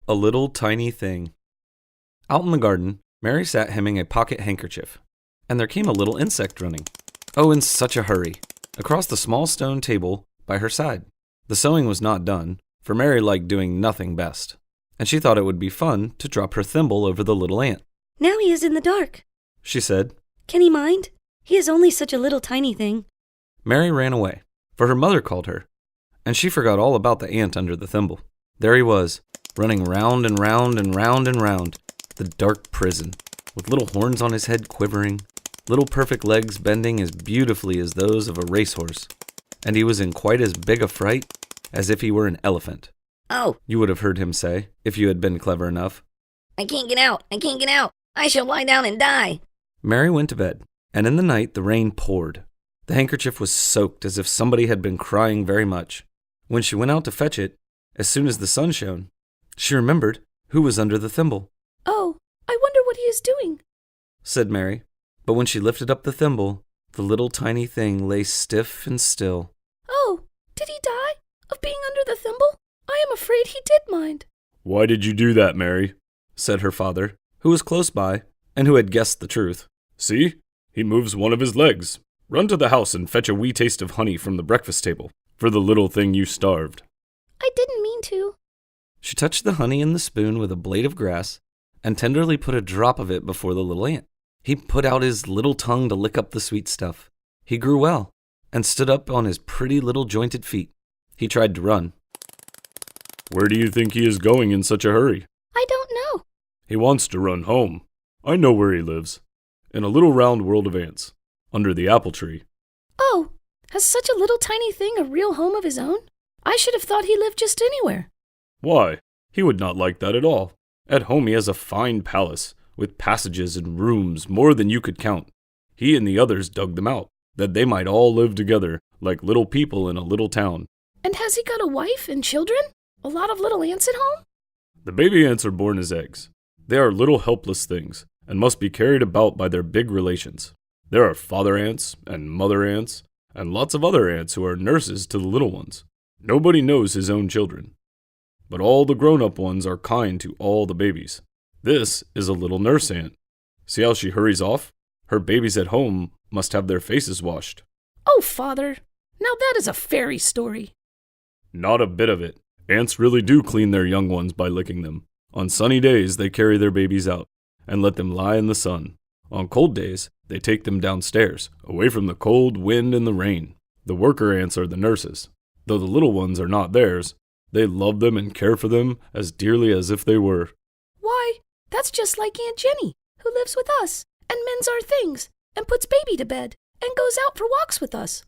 A little tiny thing. Out in the garden, Mary sat hemming a pocket handkerchief, and there came a little insect running. Oh, in such a hurry, across the small stone table by her side. The sewing was not done, for Mary liked doing nothing best, and she thought it would be fun to drop her thimble over the little ant. Now he is in the dark, She said. Can he mind? He is only such a little tiny thing. Mary ran away, for her mother called her, and she forgot all about the ant under the thimble. There he was, running round and round and round and round the dark prison, with little horns on his head quivering, little perfect legs bending as beautifully as those of a racehorse, and he was in quite as big a fright as if he were an elephant. Oh, You would have heard him say, if you had been clever enough. I can't get out. I can't get out. I shall lie down and die. Mary went to bed, and in the night the rain poured. The handkerchief was soaked as if somebody had been crying very much. When she went out to fetch it, as soon as the sun shone, she remembered who was under the thimble. Oh, I wonder what he is doing. Said Mary, but when she lifted up the thimble, the little tiny thing lay stiff and still. Oh, did he die? Of being under the thimble? I am afraid he did mind. "Why did you do that, Mary?" Said her father, who was close by, and who had guessed the truth. "See, he moves one of his legs. Run to the house and fetch a wee taste of honey from the breakfast table, for the little thing you starved." I didn't mean to. She touched the honey in the spoon with a blade of grass, and tenderly put a drop of it before the little ant. He put out his little tongue to lick up the sweet stuff. He grew well, and stood up on his pretty little jointed feet. He tried to run. "Where do you think he is going in such a hurry?" I don't know. "He wants to run home. I know where he lives. In a little round world of ants, under the apple tree." Oh, has such a little tiny thing a real home of his own? I should have thought he lived just anywhere. "Why, he would not like that at all. At home he has a fine palace, with passages and rooms more than you could count. He and the others dug them out, that they might all live together, like little people in a little town. And has he got a wife and children? A lot of little ants at home? The baby ants are born as eggs. They are little helpless things, and must be carried about by their big relations. There are father ants, and mother ants, and lots of other ants who are nurses to the little ones. Nobody knows his own children. But all the grown-up ones are kind to all the babies. This is a little nurse ant. See how she hurries off? Her babies at home must have their faces washed." Oh, Father, now that is a fairy story. "Not a bit of it. Ants really do clean their young ones by licking them. On sunny days, they carry their babies out and let them lie in the sun. On cold days, they take them downstairs, away from the cold wind and the rain. The worker ants are the nurses. Though the little ones are not theirs, they love them and care for them as dearly as if they were." Why, that's just like Aunt Jenny, who lives with us and mends our things and puts baby to bed and goes out for walks with us.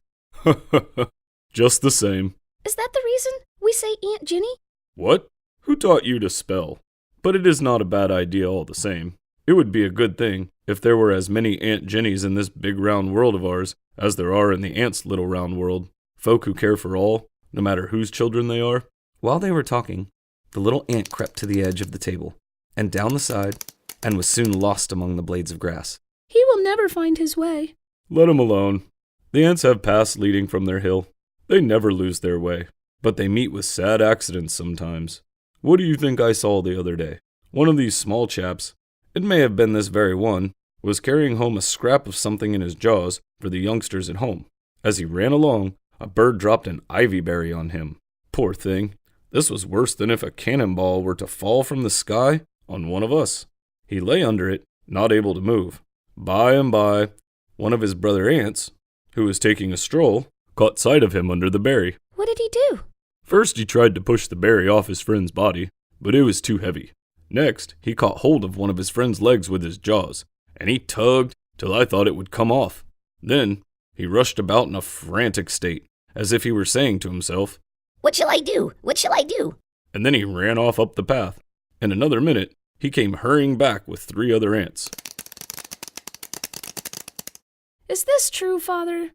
Just the same. Is that the reason we say Aunt Jenny? What? Who taught you to spell? But it is not a bad idea all the same. It would be a good thing if there were as many Aunt Jennies in this big round world of ours as there are in the ants' little round world. Folk who care for all, no matter whose children they are. While they were talking, the little ant crept to the edge of the table, and down the side, and was soon lost among the blades of grass. He will never find his way. Let 'em alone. The ants have paths leading from their hill. They never lose their way, but they meet with sad accidents sometimes. What do you think I saw the other day? One of these small chaps, it may have been this very one, was carrying home a scrap of something in his jaws for the youngsters at home. As he ran along, a bird dropped an ivy berry on him. Poor thing. This was worse than if a cannonball were to fall from the sky on one of us. He lay under it, not able to move. By and by, one of his brother ants, who was taking a stroll, caught sight of him under the berry. What did he do? First he tried to push the berry off his friend's body, but it was too heavy. Next, he caught hold of one of his friend's legs with his jaws, and he tugged till I thought it would come off. Then he rushed about in a frantic state, as if he were saying to himself, What shall I do? What shall I do? and then he ran off up the path. In another minute, he came hurrying back with 3 other ants. Is this true, Father?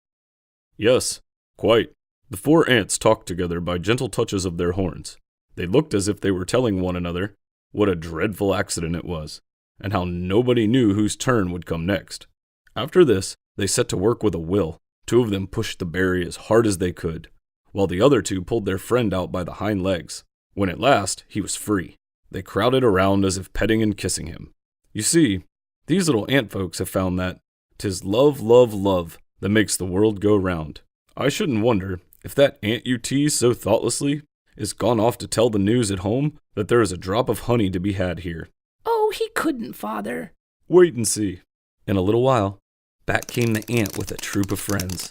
Yes, quite. The 4 ants talked together by gentle touches of their horns. They looked as if they were telling one another what a dreadful accident it was, and how nobody knew whose turn would come next. After this, they set to work with a will. 2 of them pushed the berry as hard as they could, while the other 2 pulled their friend out by the hind legs. When at last he was free, They crowded around as if petting and kissing him. You see, these little ant folks have found that 'tis love, love, love that makes the world go round. I shouldn't wonder if that ant you tease so thoughtlessly is gone off to tell the news at home that there is a drop of honey to be had here. Oh, he couldn't, Father. Wait and see. In a little while, back came the ant with a troop of friends.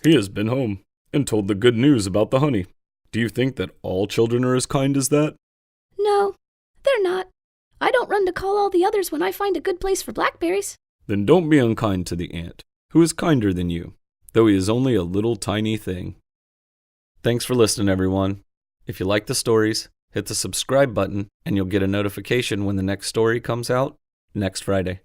He has been home and told the good news about the honey. Do you think that all children are as kind as that? No, they're not. I don't run to call all the others when I find a good place for blackberries. Then don't be unkind to the ant, who is kinder than you, though he is only a little tiny thing. Thanks for listening, everyone. If you like the stories, hit the subscribe button and you'll get a notification when the next story comes out next Friday.